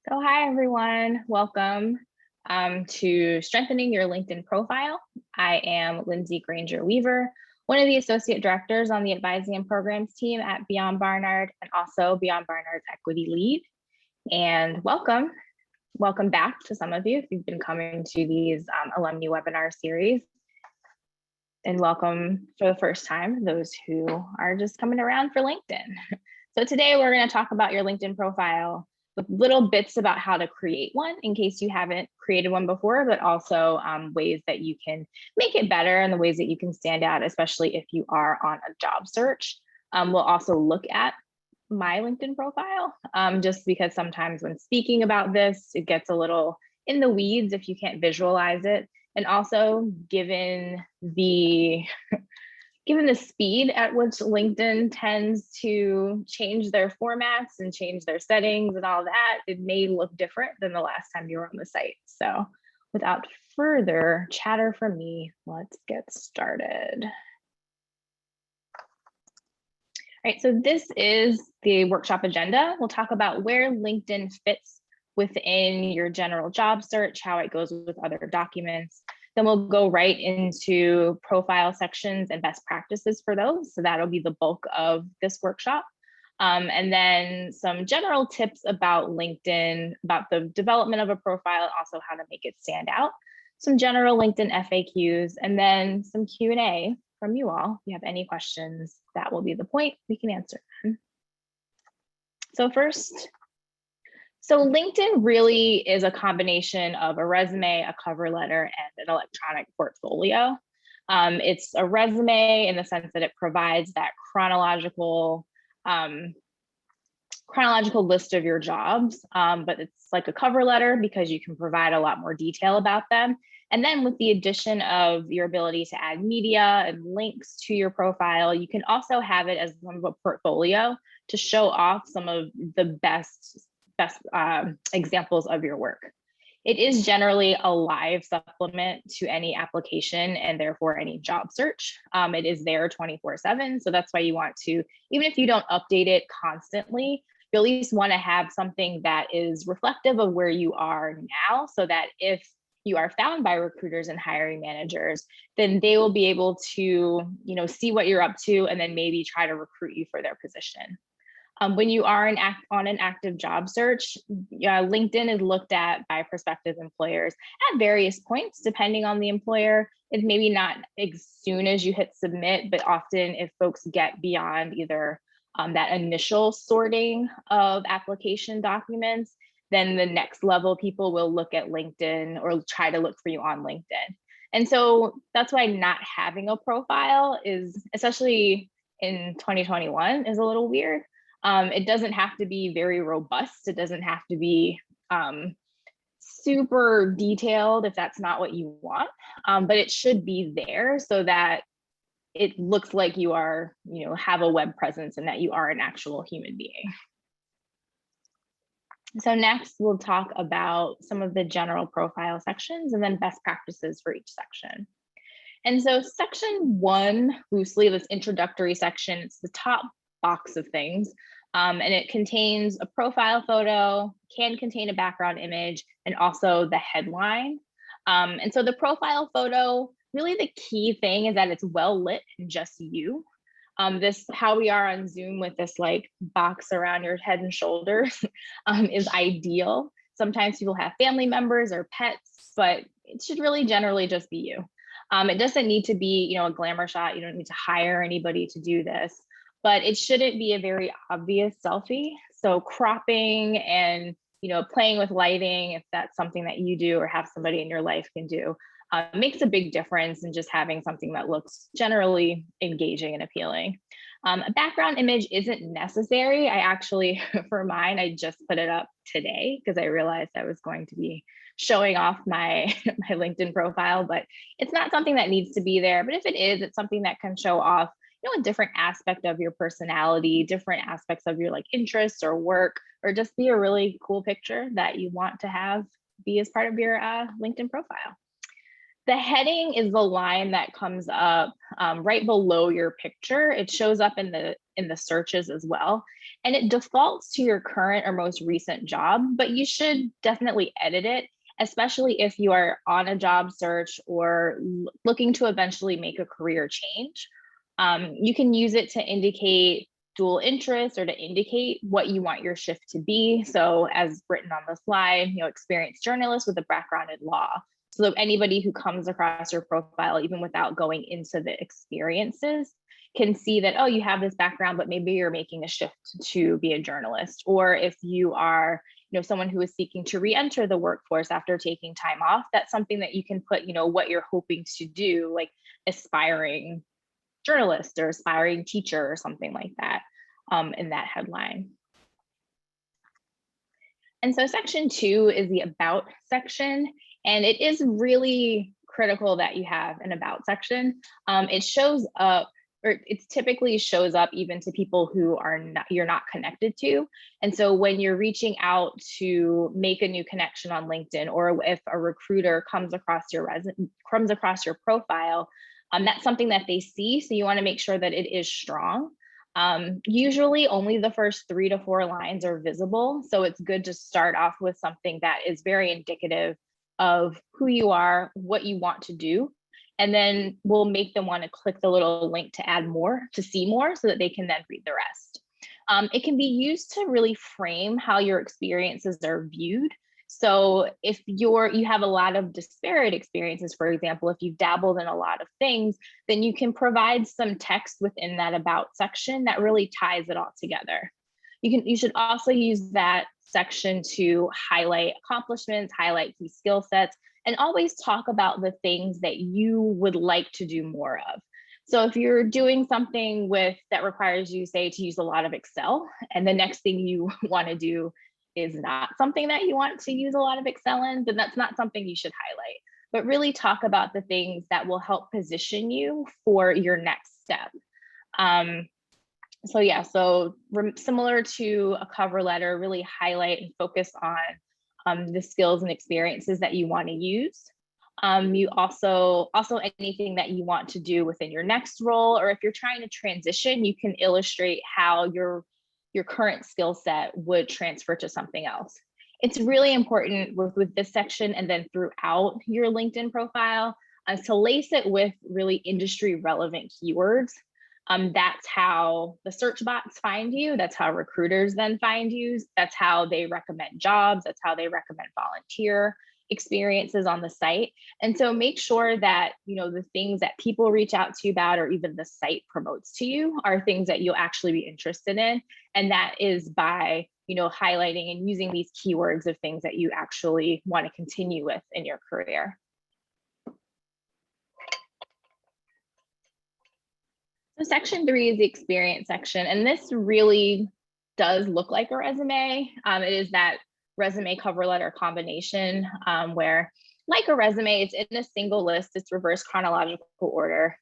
So hi, everyone. Welcome to Strengthening Your LinkedIn Profile. I am Lindsay Granger Weaver, one of the Associate Directors on the Advising and Programs team at Beyond Barnard and also Beyond Barnard's Equity Lead. And welcome back to some of you if you've been coming to these alumni webinar series. And welcome for the first time, those who are just coming around for LinkedIn. So today we're going to talk about your LinkedIn profile with little bits about how to create one in case you haven't created one before, but also ways that you can make it better and the ways that you can stand out, especially if you are on a job search. We'll also look at my LinkedIn profile, just because sometimes when speaking about this, it gets a little in the weeds if you can't visualize it. And also given the speed at which LinkedIn tends to change their formats and change their settings and all that, it may look different than the last time you were on the site. So without further chatter from me, let's get started. All right, so this is the workshop agenda. We'll talk about where LinkedIn fits within your general job search, how it goes with other documents. Then we'll go right into profile sections and best practices for those. So that'll be the bulk of this workshop. And then some general tips about LinkedIn, about the development of a profile, also how to make it stand out. Some general LinkedIn FAQs, and then some Q&A from you all. If you have any questions, that will be the point. We can answer them. So first, so LinkedIn really is a combination of a resume, a cover letter, and an electronic portfolio. It's a resume in the sense that it provides that chronological list of your jobs, but it's like a cover letter because you can provide a lot more detail about them. And then with the addition of your ability to add media and links to your profile, you can also have it as one of a portfolio to show off some of the best examples of your work. It is generally a live supplement to any application and therefore any job search. It is there 24/7. So that's why you want to, even if you don't update it constantly, you at least want to have something that is reflective of where you are now, so that if you are found by recruiters and hiring managers, then they will be able to, see what you're up to and then maybe try to recruit you for their position. When you are on an active job search, LinkedIn is looked at by prospective employers at various points, depending on the employer. It's maybe not as soon as you hit submit, but often if folks get beyond either that initial sorting of application documents, then the next level people will look at LinkedIn or try to look for you on LinkedIn. And so that's why not having a profile is, especially in 2021, is a little weird. It doesn't have to be very robust. It doesn't have to be super detailed if that's not what you want, but it should be there so that it looks like you are, have a web presence and that you are an actual human being. So next, we'll talk about some of the general profile sections and then best practices for each section. And so section 1, loosely, this introductory section, it's the top box of things. And it contains a profile photo, can contain a background image, and also the headline. And so the profile photo, really the key thing is that it's well lit and just you. This, how we are on Zoom with this like box around your head and shoulders is ideal. Sometimes people have family members or pets, but it should really generally just be you. It doesn't need to be, a glamour shot. You don't need to hire anybody to do this, but it shouldn't be a very obvious selfie. So cropping and, playing with lighting, if that's something that you do or have somebody in your life can do, makes a big difference in just having something that looks generally engaging and appealing. A background image isn't necessary. I actually, for mine, I just put it up today because I realized I was going to be showing off my LinkedIn profile, but it's not something that needs to be there. But if it is, it's something that can show off, a different aspect of your personality, different aspects of your like interests or work, or just be a really cool picture that you want to have be as part of your LinkedIn profile. The heading is the line that comes up right below your picture. It shows up in the searches as well, and it defaults to your current or most recent job, but you should definitely edit it, especially if you are on a job search or looking to eventually make a career change. You can use it to indicate dual interest or to indicate what you want your shift to be. So as written on the slide, experienced journalist with a background in law. So that anybody who comes across your profile, even without going into the experiences, can see that, oh, you have this background, but maybe you're making a shift to be a journalist. Or if you are, someone who is seeking to re-enter the workforce after taking time off, that's something that you can put, what you're hoping to do, like aspiring journalist or aspiring teacher or something like that in that headline. And so section 2 is the about section, and it is really critical that you have an about section. It shows up, or it typically shows up even to people who you're not connected to. And so when you're reaching out to make a new connection on LinkedIn, or if a recruiter comes across your profile, that's something that they see. So you want to make sure that it is strong. Usually only the first 3 to 4 lines are visible. So it's good to start off with something that is very indicative of who you are, what you want to do. And then we'll make them want to click the little link to add more, to see more, so that they can then read the rest. It can be used to really frame how your experiences are viewed. So if you have a lot of disparate experiences, for example, if you've dabbled in a lot of things, then you can provide some text within that about section that really ties it all together. You should also use that section to highlight accomplishments, highlight key skill sets, and always talk about the things that you would like to do more of. So if you're doing something that requires you, say, to use a lot of Excel, and the next thing you want to do is not something that you want to use a lot of Excel in, then that's not something you should highlight. But really talk about the things that will help position you for your next step. So similar to a cover letter, really highlight and focus on the skills and experiences that you want to use. You also anything that you want to do within your next role, or if you're trying to transition, you can illustrate how your current skill set would transfer to something else. It's really important with this section and then throughout your LinkedIn profile to lace it with really industry relevant keywords. That's how the search bots find you. That's how recruiters then find you. That's how they recommend jobs. That's how they recommend volunteer experiences on the site. And so make sure that, the things that people reach out to you about, or even the site promotes to you, are things that you'll actually be interested in. And that is by, highlighting and using these keywords of things that you actually want to continue with in your career. So section 3 is the experience section, and this really does look like a resume. It is that resume cover letter combination where, like a resume, it's in a single list. It's reverse chronological order,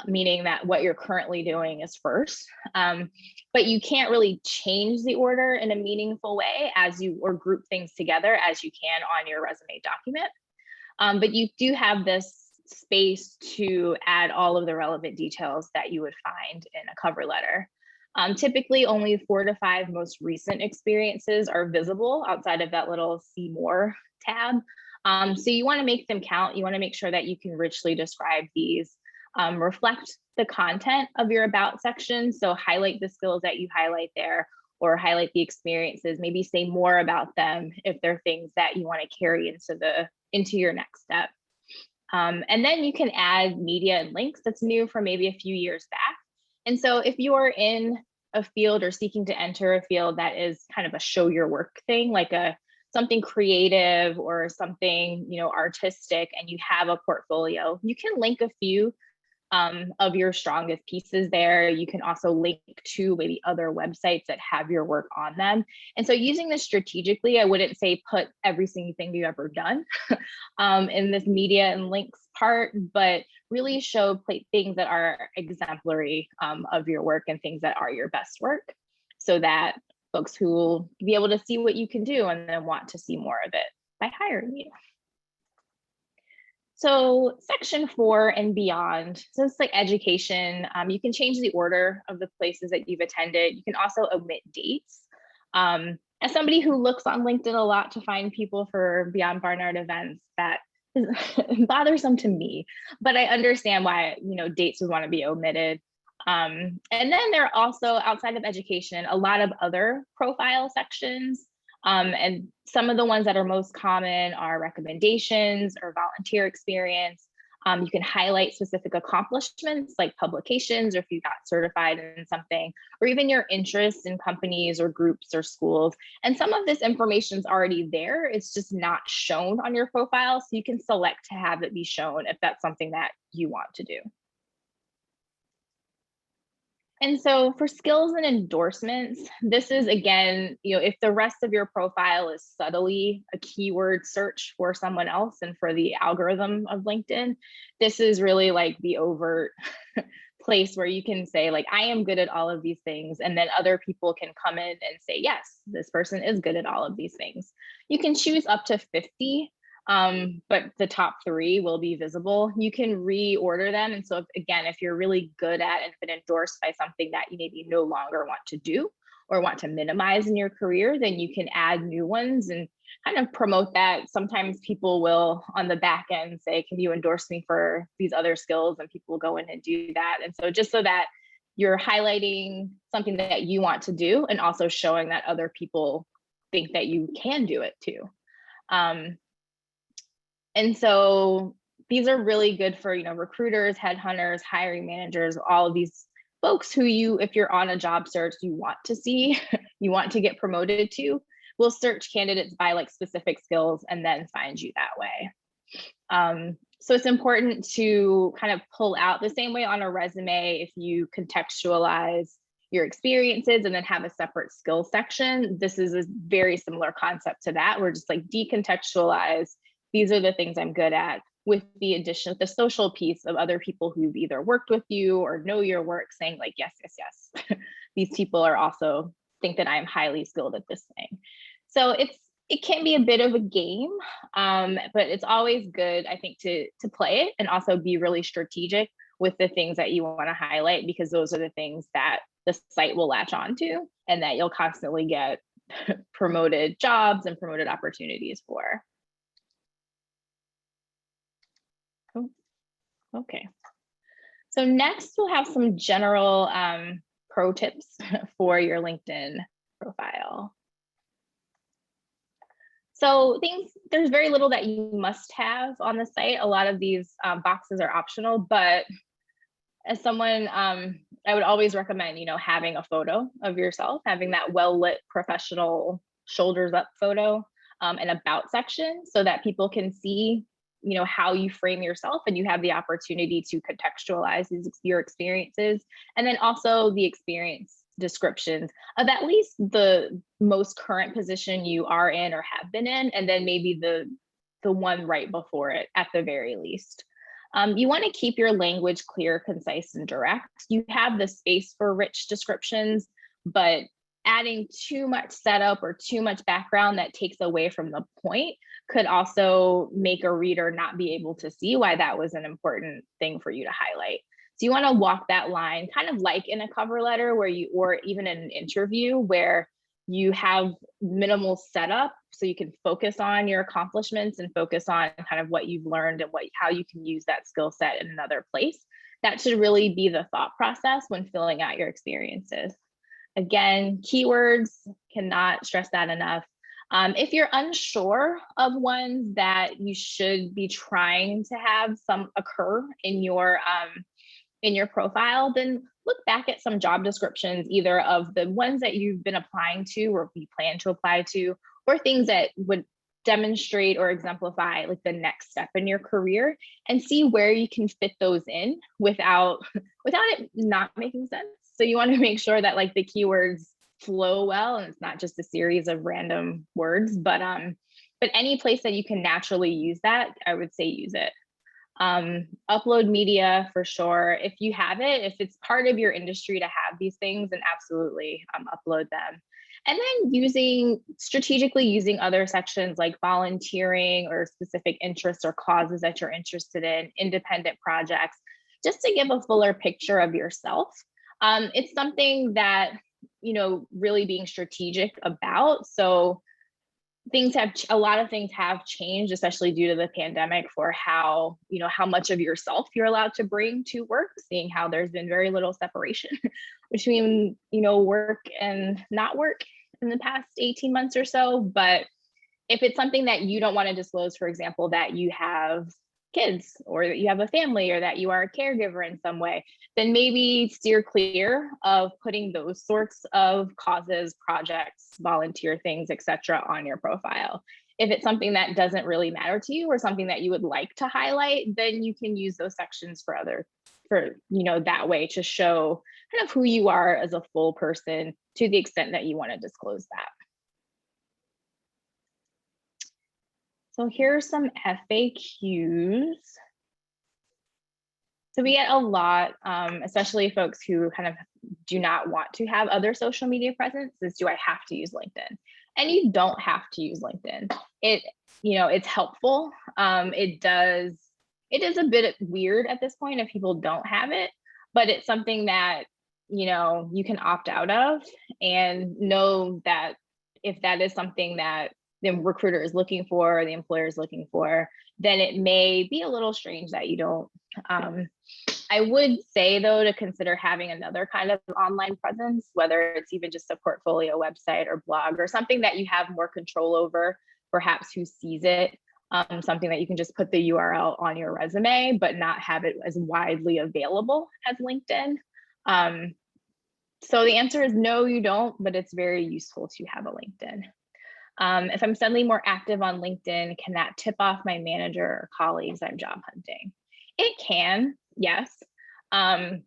meaning that what you're currently doing is first. But you can't really change the order in a meaningful way or group things together as you can on your resume document. But you do have this space to add all of the relevant details that you would find in a cover letter. Typically, only 4 to 5 most recent experiences are visible outside of that little See More tab. So you want to make them count. You want to make sure that you can richly describe these, reflect the content of your About section. So highlight the skills that you highlight there, or highlight the experiences. Maybe say more about them if they're things that you want to carry into your next step. And then you can add media and links that's new from maybe a few years back. And so if you're in a field or seeking to enter a field that is kind of a show your work thing, like something creative or something, artistic, and you have a portfolio, you can link a few of your strongest pieces there. You can also link to maybe other websites that have your work on them. And so using this strategically, I wouldn't say put every single thing you've ever done in this media and links part, but really show things that are exemplary of your work and things that are your best work, so that folks who will be able to see what you can do and then want to see more of it by hiring you. So section 4 and beyond, so it's like education. You can change the order of the places that you've attended. You can also omit dates. As somebody who looks on LinkedIn a lot to find people for Beyond Barnard events, that is bothersome to me, but I understand why, dates would want to be omitted. And then there are also, outside of education, a lot of other profile sections. And some of the ones that are most common are recommendations or volunteer experience. You can highlight specific accomplishments like publications, or if you got certified in something, or even your interests in companies or groups or schools. And some of this information is already there. It's just not shown on your profile. So you can select to have it be shown if that's something that you want to do. And so for skills and endorsements, this is again, if the rest of your profile is subtly a keyword search for someone else and for the algorithm of LinkedIn, this is really like the overt place where you can say like, I am good at all of these things. And then other people can come in and say, yes, this person is good at all of these things. You can choose up to 50. But the top 3 will be visible. You can reorder them. And so if you're really good at and been endorsed by something that you maybe no longer want to do or want to minimize in your career, then you can add new ones and kind of promote that. Sometimes people will on the back end say, can you endorse me for these other skills? And people will go in and do that. And so just so that you're highlighting something that you want to do and also showing that other people think that you can do it too. And so these are really good for, recruiters, headhunters, hiring managers, all of these folks who if you're on a job search, you want to see, you want to get promoted to, will search candidates by like specific skills and then find you that way. So it's important to kind of pull out the same way on a resume. If you contextualize your experiences and then have a separate skill section, this is a very similar concept to that. We're just like decontextualize. These are the things I'm good at, with the addition of the social piece of other people who've either worked with you or know your work saying like, yes, yes, yes. These people are also think that I'm highly skilled at this thing. So it can be a bit of a game, but it's always good, I think, to play it and also be really strategic with the things that you want to highlight, because those are the things that the site will latch onto and that you'll constantly get promoted jobs and promoted opportunities for. Okay. So next we'll have some general pro tips for your LinkedIn profile. So there's very little that you must have on the site. A lot of these boxes are optional, but as someone, I would always recommend, having a photo of yourself, having that well-lit professional shoulders up photo, and about section so that people can see how you frame yourself and you have the opportunity to contextualize your experiences, and then also the experience descriptions of at least the most current position you are in or have been in, and then maybe the one right before it at the very least. You want to keep your language clear, concise, and direct. You have the space for rich descriptions, but adding too much setup or too much background that takes away from the point could also make a reader not be able to see why that was an important thing for you to highlight. So you want to walk that line, kind of like in a cover letter or even in an interview where you have minimal setup so you can focus on your accomplishments and focus on kind of what you've learned and how you can use that skill set in another place. That should really be the thought process when filling out your experiences. Again, keywords, cannot stress that enough. If you're unsure of ones that you should be trying to have some occur in your profile, then look back at some job descriptions, either of the ones that you've been applying to or you plan to apply to, or things that would demonstrate or exemplify like the next step in your career, and see where you can fit those in without it not making sense. So you want to make sure that like the keywords flow well and it's not just a series of random words, but any place that you can naturally use that, I would say use it. Upload media for sure. If you have it, if it's part of your industry to have these things, then absolutely upload them. And then strategically using other sections like volunteering or specific interests or causes that you're interested in, independent projects, just to give a fuller picture of yourself. It's something that, really being strategic about. So a lot of things have changed, especially due to the pandemic, for how much of yourself you're allowed to bring to work, seeing how there's been very little separation between, work and not work in the past 18 months or so. But if it's something that you don't want to disclose, for example, that you have kids or that you have a family or that you are a caregiver in some way, then maybe steer clear of putting those sorts of causes, projects, volunteer things, etc. on your profile. If it's something that doesn't really matter to you or something that you would like to highlight, then you can use those sections for that way to show kind of who you are as a full person to the extent that you want to disclose that. So here's some FAQs. So we get a lot, especially folks who kind of do not want to have other social media presence, is, do I have to use LinkedIn? And you don't have to use LinkedIn. It's helpful. It is a bit weird at this point if people don't have it, but it's something that, you can opt out of, and know that if that is something that the recruiter is looking for, or the employer is looking for, then it may be a little strange that you don't. I would say, though, to consider having another kind of online presence, whether it's even just a portfolio website or blog or something that you have more control over, perhaps who sees it, something that you can just put the URL on your resume, but not have it as widely available as LinkedIn. So the answer is no, you don't, but it's very useful to have a LinkedIn. If I'm suddenly more active on LinkedIn, can that tip off my manager or colleagues I'm job hunting? It can, yes. But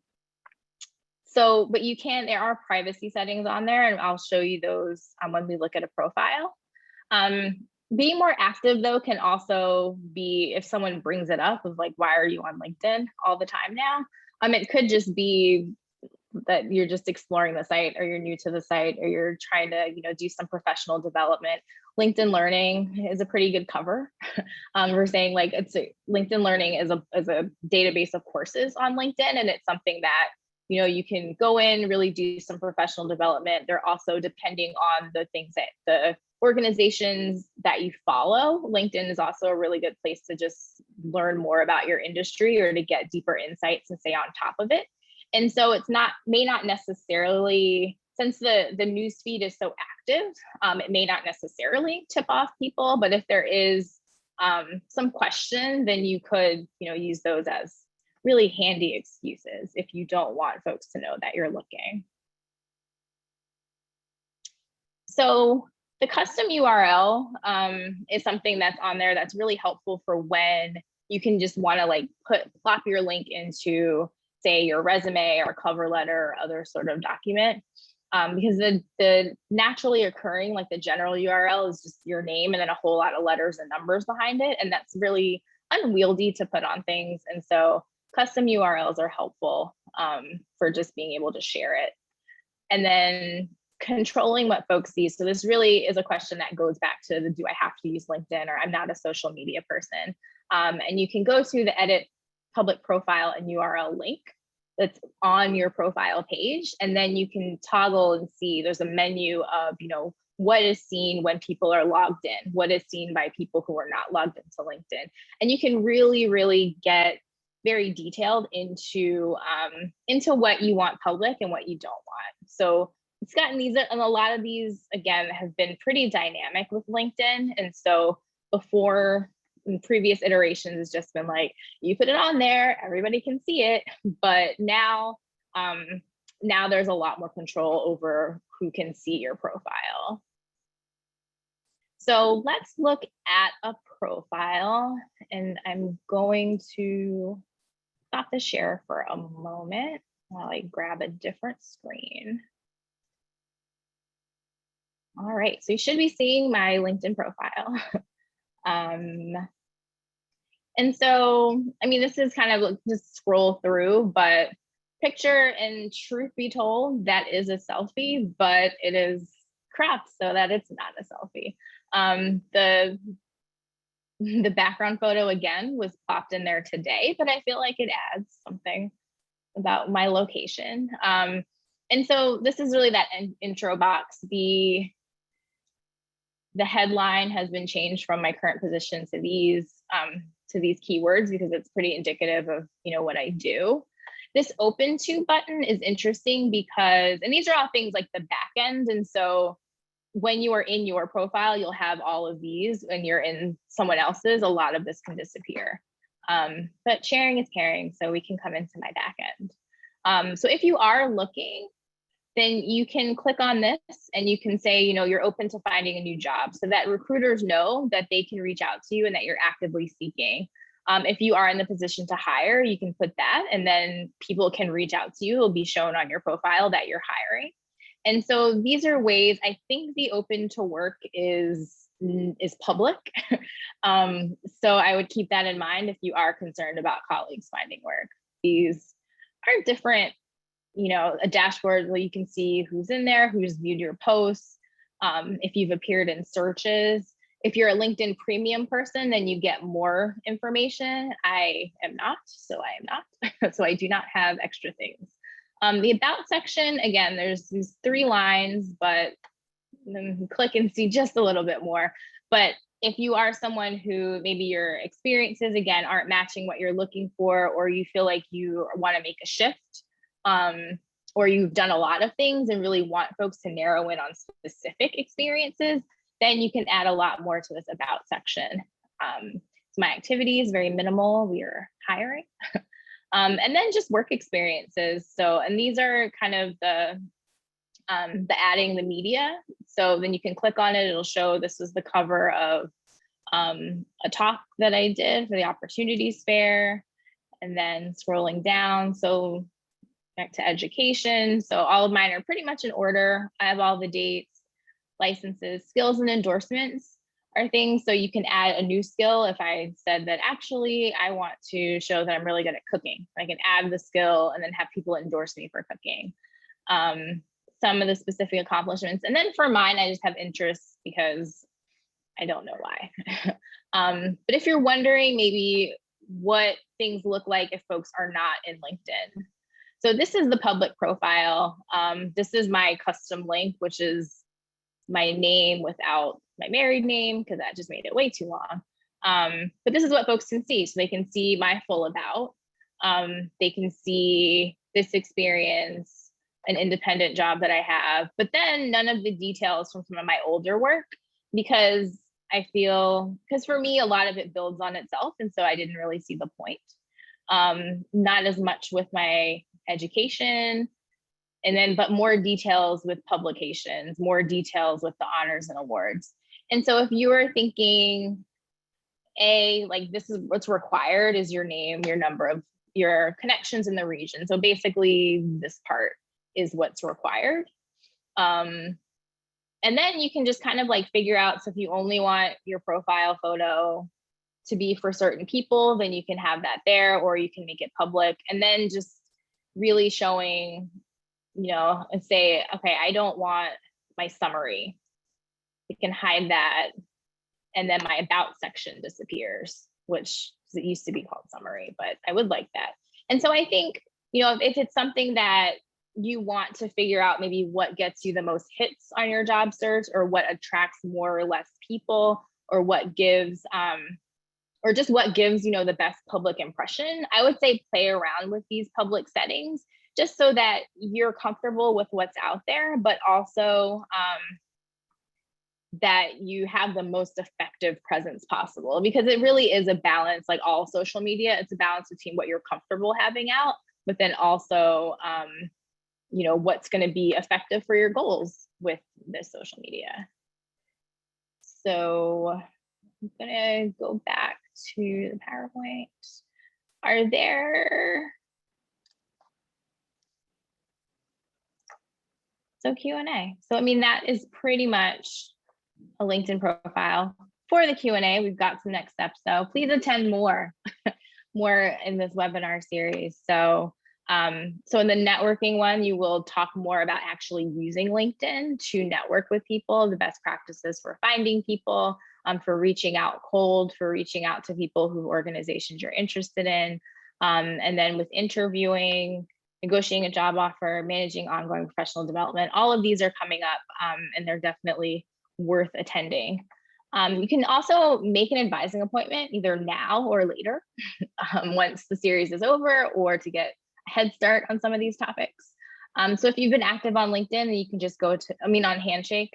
there are privacy settings on there, and I'll show you those when we look at a profile. Being more active, though, can also be if someone brings it up of like, why are you on LinkedIn all the time now? It could just be that you're just exploring the site, or you're new to the site, or you're trying to do some professional development. LinkedIn Learning is a pretty good cover. We're saying like LinkedIn Learning is a database of courses on LinkedIn, and it's something that you can go in, really do some professional development. They're also, depending on the things that the organizations that you follow, LinkedIn is also a really good place to just learn more about your industry or to get deeper insights and stay on top of it. And so may not necessarily, since the news feed is so active, it may not necessarily tip off people, but if there is some question, then you could use those as really handy excuses if you don't want folks to know that you're looking. So the custom URL is something that's on there that's really helpful for when you can just want to like plop your link into, say, your resume or cover letter or other sort of document, because the naturally occurring, like the general URL, is just your name and then a whole lot of letters and numbers behind it, and that's really unwieldy to put on things. And so custom URLs are helpful for just being able to share it. And then controlling what folks see. So this really is a question that goes back to the, do I have to use LinkedIn, or I'm not a social media person. And you can go to the edit public profile and URL link that's on your profile page, and then you can toggle and see there's a menu of what is seen when people are logged in, what is seen by people who are not logged into LinkedIn, and you can really get very detailed into what you want public and what you don't want. So it's gotten these, and a lot of these again have been pretty dynamic with LinkedIn, and so before, in previous iterations, it's just been like, you put it on there, everybody can see it. But now there's a lot more control over who can see your profile. So let's look at a profile, and I'm going to stop the share for a moment while I grab a different screen. All right, so you should be seeing my LinkedIn profile. And so, this is kind of just scroll through, but picture, and truth be told, that is a selfie, but it is cropped so that it's not a selfie. The background photo again was popped in there today, but I feel like it adds something about my location. And so this is really that intro box. The headline has been changed from my current position to these keywords because it's pretty indicative of, you know, what I do. This open to button is interesting because, and these are all things like the back end. And so when you are in your profile, you'll have all of these. When you're in someone else's, a lot of this can disappear. But sharing is caring, so we can come into my back end. So if you are looking, then you can click on this and you can say, you know, you're open to finding a new job so that recruiters know that they can reach out to you and that you're actively seeking. If you are in the position to hire, you can put that, and then people can reach out to you. It'll be shown on your profile that you're hiring. And so these are ways. I think the open to work is public. So I would keep that in mind if you are concerned about colleagues finding work. These are different, you know, a dashboard where you can see who's in there, who's viewed your posts, if you've appeared in searches. If you're a LinkedIn premium person, then you get more information. I am not, so I am not. So I do not have extra things. The about section, again, there's these 3 lines, but then click and see just a little bit more. But if you are someone who maybe your experiences, again, aren't matching what you're looking for, or you feel like you want to make a shift, or you've done a lot of things and really want folks to narrow in on specific experiences, then you can add a lot more to this about section. So my activity is very minimal. We are hiring. And then just work experiences. So, and these are kind of the adding the media. So then you can click on it. It'll show this was the cover of a talk that I did for the Opportunities Fair. And then scrolling down, so back to education. So all of mine are pretty much in order. I have all the dates, licenses, skills, and endorsements are things. So you can add a new skill. If I said that actually I want to show that I'm really good at cooking, I can add the skill and then have people endorse me for cooking. Some of the specific accomplishments. And then for mine, I just have interests because I don't know why. But if you're wondering maybe what things look like if folks are not in LinkedIn. So this is the public profile. This is my custom link, which is my name without my married name, because that just made it way too long. But this is what folks can see. So they can see my full about. They can see this experience, an independent job that I have, but then none of the details from some of my older work, because I feel, because for me, a lot of it builds on itself. And so I didn't really see the point. Not as much with my education, and then, but more details with publications, more details with the honors and awards. And so if you are thinking, like this is what's required is your name, your number of your connections in the region. So basically this part is what's required. And then you can just kind of like figure out, so if you only want your profile photo to be for certain people, then you can have that there, or you can make it public. And then just really showing, you know, and say, okay, I don't want my summary. You can hide that. And then my about section disappears, which it used to be called summary, but I would like that. And so I think, you know, if it's something that you want to figure out maybe what gets you the most hits on your job search, or what attracts more or less people, or what gives, or just what gives, you know, the best public impression, I would say play around with these public settings just so that you're comfortable with what's out there, but also that you have the most effective presence possible, because it really is a balance, like all social media, it's a balance between what you're comfortable having out, but then also, you know, what's going to be effective for your goals with this social media. So I'm going to go back to the PowerPoint. Are there, so Q&A. So, I mean, that is pretty much a LinkedIn profile. For the Q&A, we've got some next steps, so please attend more in this webinar series. So So in the networking one, you will talk more about actually using LinkedIn to network with people, the best practices for finding people, for reaching out cold, for reaching out to people who organizations you're interested in. And then with interviewing, negotiating a job offer, managing ongoing professional development, all of these are coming up, and they're definitely worth attending. You can also make an advising appointment either now or later, once the series is over, or to get a head start on some of these topics. So if you've been active on LinkedIn, you can just go to, on Handshake,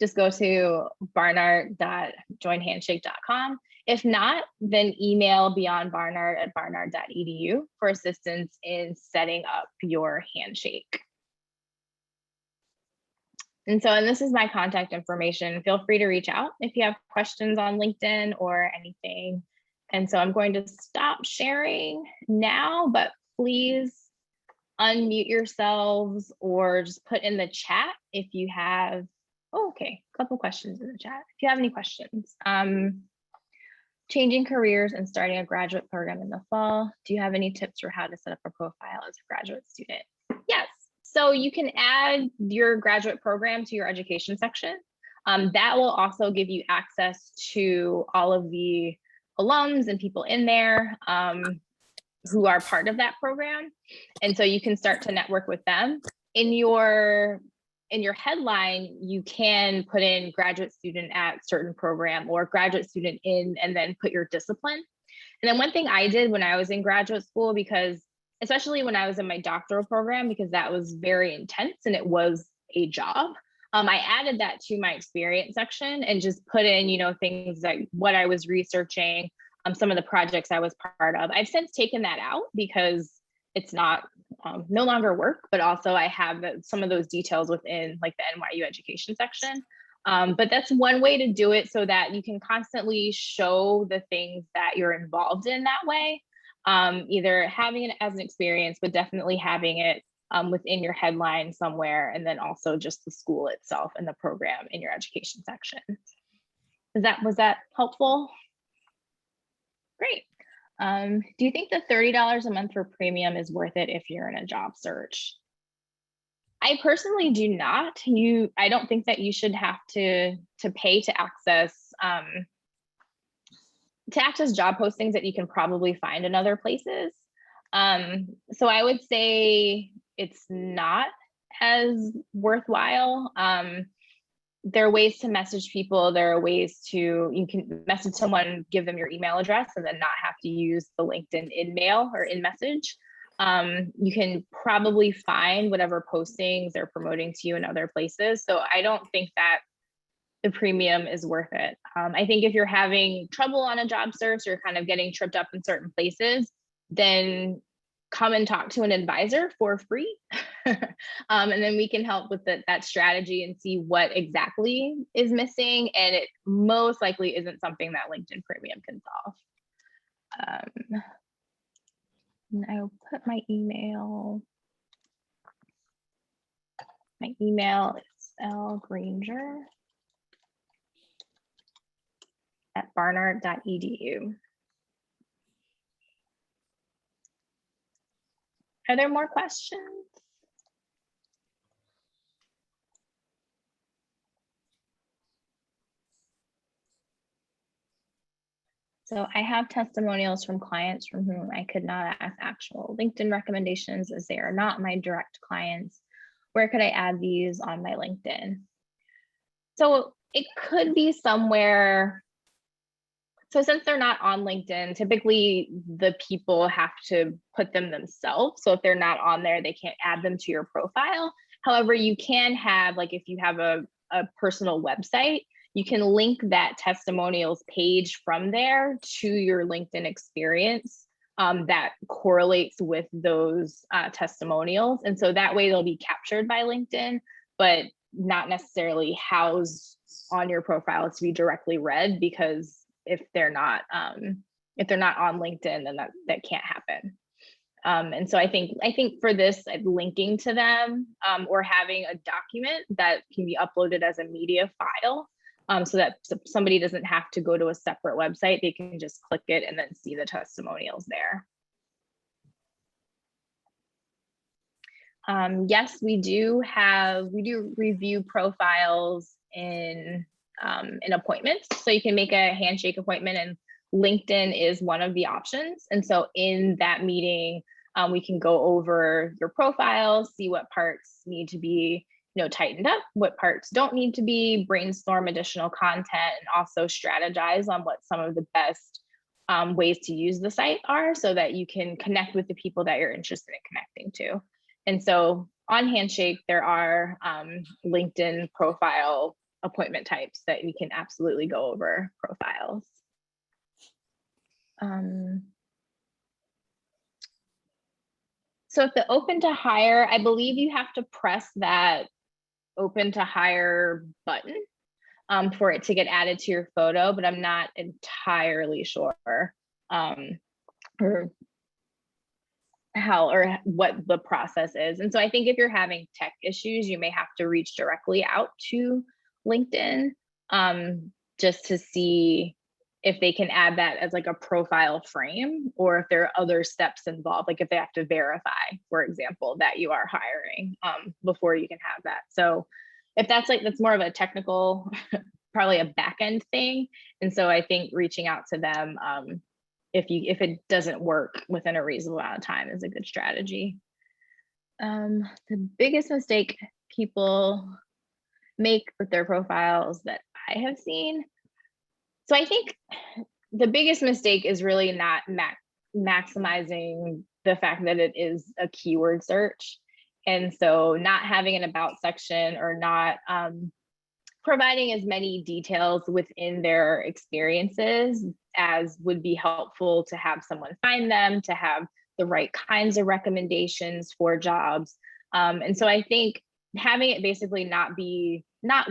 just go to barnard.joinhandshake.com. If not, then email beyondbarnard@barnard.edu for assistance in setting up your Handshake. And this is my contact information. Feel free to reach out if you have questions on LinkedIn or anything. And so I'm going to stop sharing now, but please unmute yourselves or just put in the chat if you have, okay, a couple questions in the chat. If you have any questions. Changing careers and starting a graduate program in the fall. Do you have any tips for how to set up a profile as a graduate student? Yes. So you can add your graduate program to your education section. That will also give you access to all of the alums and people in there who are part of that program. And so you can start to network with them. In your headline, you can put in graduate student at certain program or graduate student in, and then put your discipline. And then one thing I did when I was in graduate school, because especially when I was in my doctoral program, because that was very intense and it was a job, I added that to my experience section and just put in, things like what I was researching, some of the projects I was part of. I've since taken that out because it's not no longer work, but also I have some of those details within like the NYU education section. But that's one way to do it so that you can constantly show the things that you're involved in that way. Either having it as an experience, but definitely having it within your headline somewhere, and then also just the school itself and the program in your education section. Was that helpful? Great. Do you think the $30 a month for premium is worth it if you're in a job search? I personally do not. I don't think that you should have to pay to access job postings that you can probably find in other places. So I would say it's not as worthwhile. There are ways to message people. There are ways you can message someone, give them your email address, and then not have to use the LinkedIn InMail or InMessage. You can probably find whatever postings they're promoting to you in other places. So I don't think that the premium is worth it. I think if you're having trouble on a job search, you're kind of getting tripped up in certain places, then come and talk to an advisor for free. And then we can help with that strategy and see what exactly is missing. And it most likely isn't something that LinkedIn Premium can solve. And I'll put my email. My email is lgranger@barnard.edu. Are there more questions? So I have testimonials from clients from whom I could not ask actual LinkedIn recommendations as they are not my direct clients. Where could I add these on my LinkedIn? So it could be somewhere. So since they're not on LinkedIn, typically the people have to put them themselves. So if they're not on there, they can't add them to your profile. However, you can have, like if you have a personal website, you can link that testimonials page from there to your LinkedIn experience that correlates with those testimonials. And so that way they'll be captured by LinkedIn, but not necessarily housed on your profile to be directly read, because if they're not on LinkedIn, then that can't happen. And so I think for this, linking to them or having a document that can be uploaded as a media file, so that somebody doesn't have to go to a separate website, they can just click it and then see the testimonials there. Yes, we do review profiles in appointments. So you can make a Handshake appointment, and LinkedIn is one of the options. And so in that meeting, we can go over your profile, see what parts need to be tightened up, what parts don't need to be, brainstorm additional content, and also strategize on what some of the best ways to use the site are, so that you can connect with the people that you're interested in connecting to. And so on Handshake, there are LinkedIn profile appointment types that we can absolutely go over profiles. So if the open to hire, I believe you have to press that open to hire button for it to get added to your photo, but I'm not entirely sure or what the process is. And so I think if you're having tech issues, you may have to reach directly out to LinkedIn just to see if they can add that as like a profile frame, or if there are other steps involved, like if they have to verify, for example, that you are hiring before you can have that. So if that's more of a technical, probably a back end thing. And so I think reaching out to them if it doesn't work within a reasonable amount of time is a good strategy. The biggest mistake people make with their profiles that I have seen. So I think the biggest mistake is really not maximizing the fact that it is a keyword search. And so not having an about section, or not providing as many details within their experiences as would be helpful to have someone find them, to have the right kinds of recommendations for jobs. And so I think having it basically not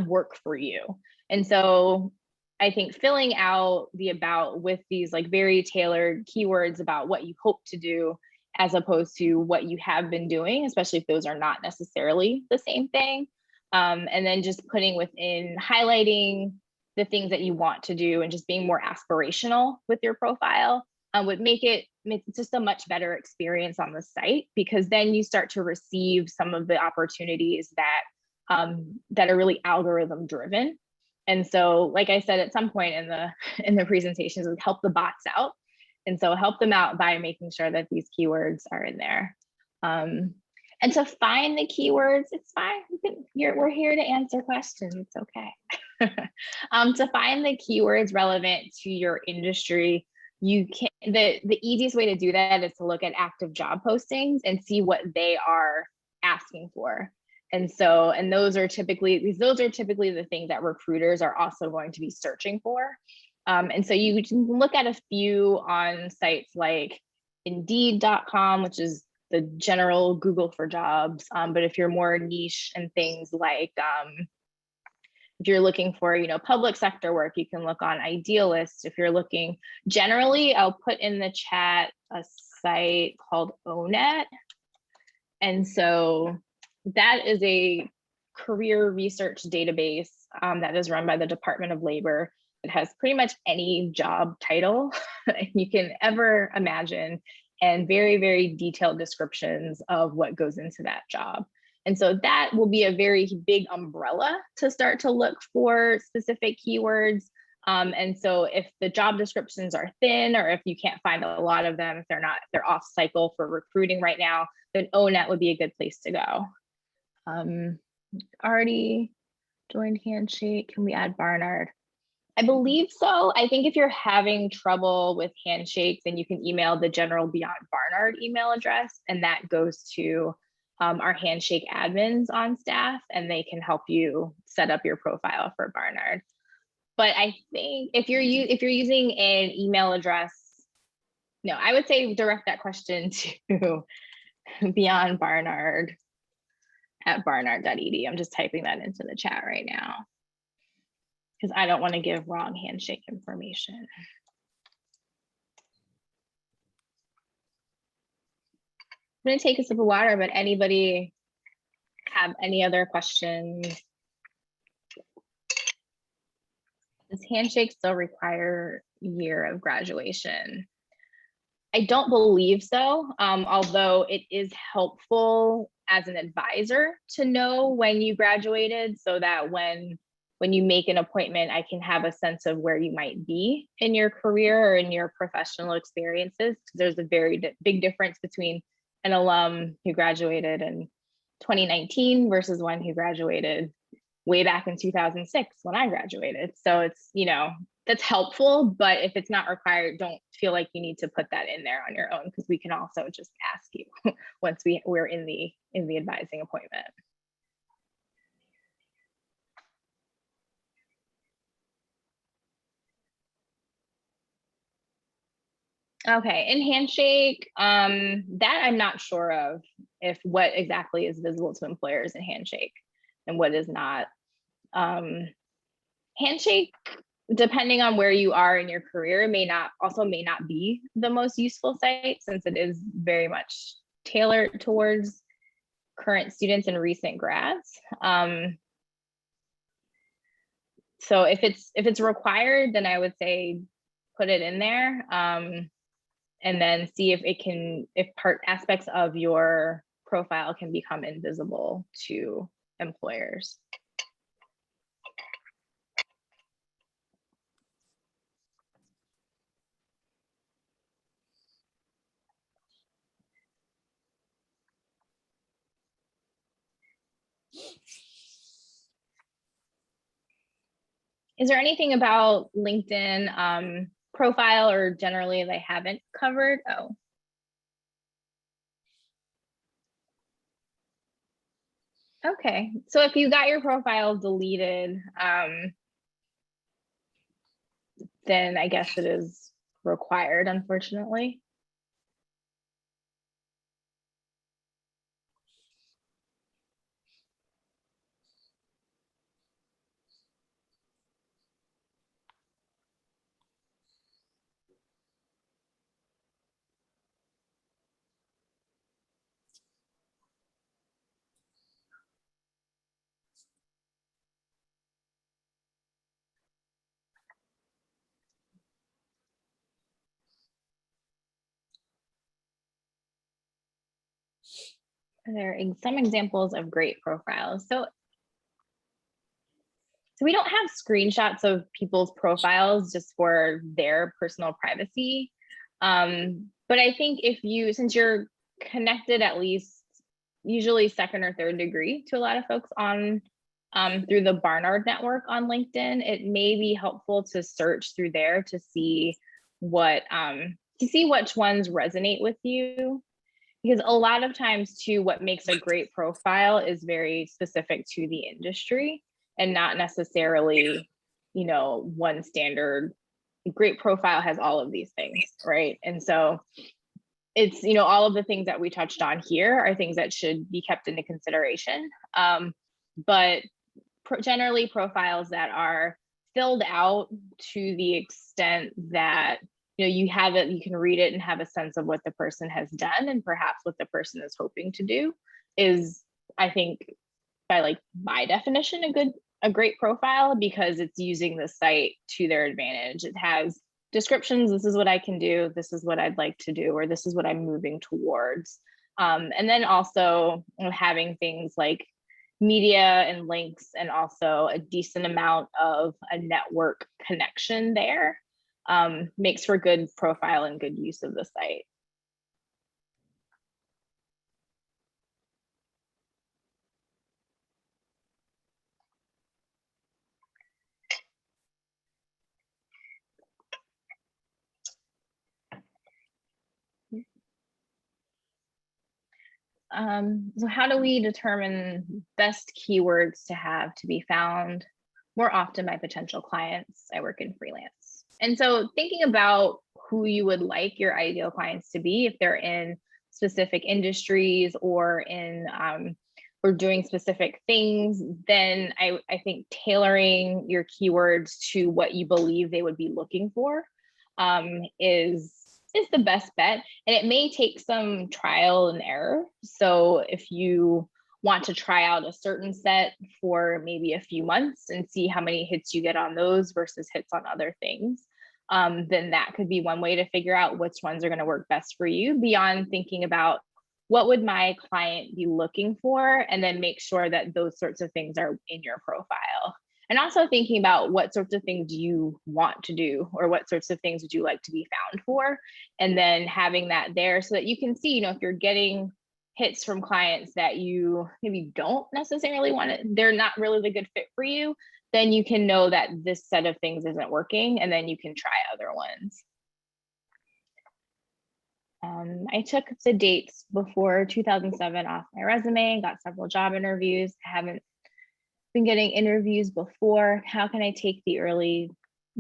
work for you. And so I think filling out the about with these very tailored keywords about what you hope to do, as opposed to what you have been doing, especially if those are not necessarily the same thing. And then just putting within, highlighting the things that you want to do, and just being more aspirational with your profile would make it just a much better experience on the site, because then you start to receive some of the opportunities that are really algorithm driven. And so, like I said, at some point in the presentations, we help the bots out. And so help them out by making sure that these keywords are in there. And to find the keywords, it's fine. We're here to answer questions. It's okay. To find the keywords relevant to your industry, you can. The easiest way to do that is to look at active job postings and see what they are asking for. And those are typically the things that recruiters are also going to be searching for. And so you can look at a few on sites like Indeed.com, which is the general Google for jobs. But if you're more niche and things like, if you're looking for, public sector work, you can look on Idealist. If you're looking generally, I'll put in the chat a site called ONET. And so that is a career research database that is run by the Department of Labor. It has pretty much any job title you can ever imagine, and very, very detailed descriptions of what goes into that job. And so that will be a very big umbrella to start to look for specific keywords. And so if the job descriptions are thin, or if you can't find a lot of them, if they're off cycle for recruiting right now, then ONET would be a good place to go. Already joined Handshake. Can we add Barnard? I believe so. I think if you're having trouble with Handshake, then you can email the general Beyond Barnard email address, and that goes to our Handshake admins on staff, and they can help you set up your profile for Barnard. But I think if you're using an email address, no, I would say direct that question to Beyond Barnard at barnard.edu. I'm just typing that into the chat right now, because I don't want to give wrong Handshake information. I'm going to take a sip of water, but anybody have any other questions? Does Handshake still require a year of graduation? I don't believe so, although it is helpful as an advisor to know when you graduated, so that when you make an appointment, I can have a sense of where you might be in your career or in your professional experiences. There's a very big difference between an alum who graduated in 2019 versus one who graduated way back in 2006 when I graduated. So it's, that's helpful, but if it's not required, don't feel like you need to put that in there on your own, because we can also just ask you once we're in the advising appointment. Okay, in Handshake, that I'm not sure of, if what exactly is visible to employers in Handshake and what is not. Handshake, depending on where you are in your career, may not be the most useful site, since it is very much tailored towards current students and recent grads. So if it's required, then I would say put it in there, and then see if aspects of your profile can become invisible to employers. Is there anything about LinkedIn profile or generally they haven't covered? Oh. Okay, so if you got your profile deleted, then I guess it is required, unfortunately. There are some examples of great profiles. So we don't have screenshots of people's profiles just for their personal privacy. But I think since you're connected at least usually second or third degree to a lot of folks on through the Barnard network on LinkedIn, it may be helpful to search through there to see which ones resonate with you. Because a lot of times too, what makes a great profile is very specific to the industry and not necessarily, one standard. Great profile has all of these things, right? And so it's, all of the things that we touched on here are things that should be kept into consideration. But generally profiles that are filled out to the extent that you can read it and have a sense of what the person has done and perhaps what the person is hoping to do is, I think, by definition, a great profile, because it's using the site to their advantage. It has descriptions. This is what I can do. This is what I'd like to do, or this is what I'm moving towards. And then also having things like media and links, and also a decent amount of a network connection there makes for good profile and good use of the site. So how do we determine best keywords to have to be found more often by potential clients? I work in freelance. And so thinking about who you would like your ideal clients to be, if they're in specific industries or or doing specific things, then I think tailoring your keywords to what you believe they would be looking for is the best bet. And it may take some trial and error. So if you want to try out a certain set for maybe a few months and see how many hits you get on those versus hits on other things, then that could be one way to figure out which ones are going to work best for you, beyond thinking about what would my client be looking for, and then make sure that those sorts of things are in your profile. And also thinking about what sorts of things do you want to do, or what sorts of things would you like to be found for, and then having that there so that you can see, if you're getting hits from clients that you maybe don't necessarily want to, they're not really the good fit for you, then you can know that this set of things isn't working, and then you can try other ones. I took the dates before 2007 off my resume, got several job interviews. I haven't been getting interviews before. How can I take the early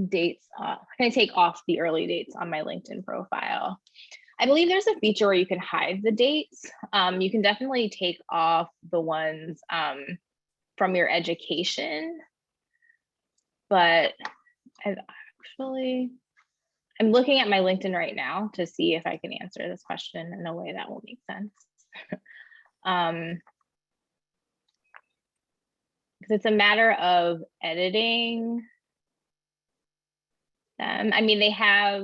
dates off? Can I take off the early dates on my LinkedIn profile? I believe there's a feature where you can hide the dates. You can definitely take off the ones from your education, but I'm looking at my LinkedIn right now to see if I can answer this question in a way that will make sense. Because it's a matter of editing them. I mean, they have,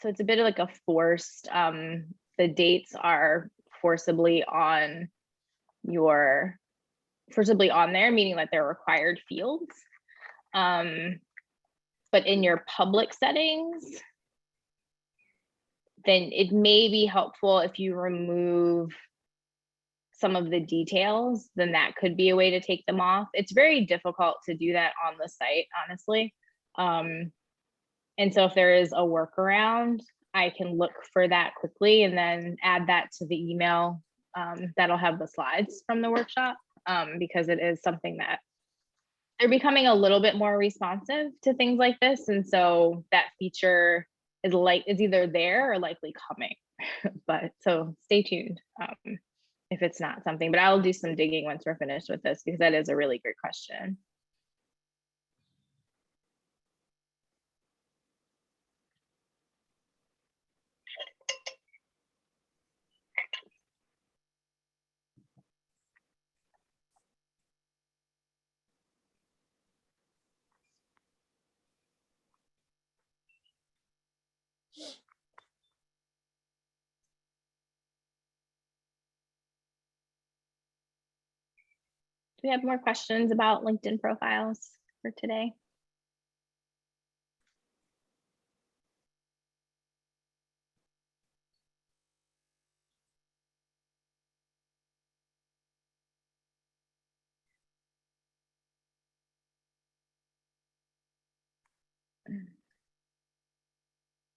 so it's a bit of like a forced, the dates are forcibly on there, meaning that they're required fields. But in your public settings, then it may be helpful if you remove some of the details, then that could be a way to take them off. It's very difficult to do that on the site, honestly. And so if there is a workaround, I can look for that quickly and then add that to the email that'll have the slides from the workshop, because it is something that they're becoming a little bit more responsive to things like this. And so that feature is either there or likely coming. But so stay tuned if it's not something, but I'll do some digging once we're finished with this, because that is a really great question. Do we have more questions about LinkedIn profiles for today?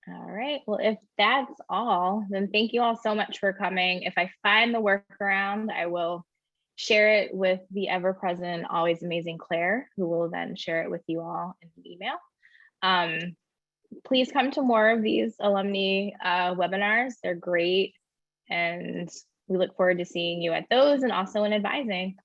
All right, well, if that's all, then thank you all so much for coming. If I find the workaround, I will share it with the ever-present, always amazing Claire, who will then share it with you all in the email. Please come to more of these alumni webinars. They're great, and we look forward to seeing you at those and also in advising.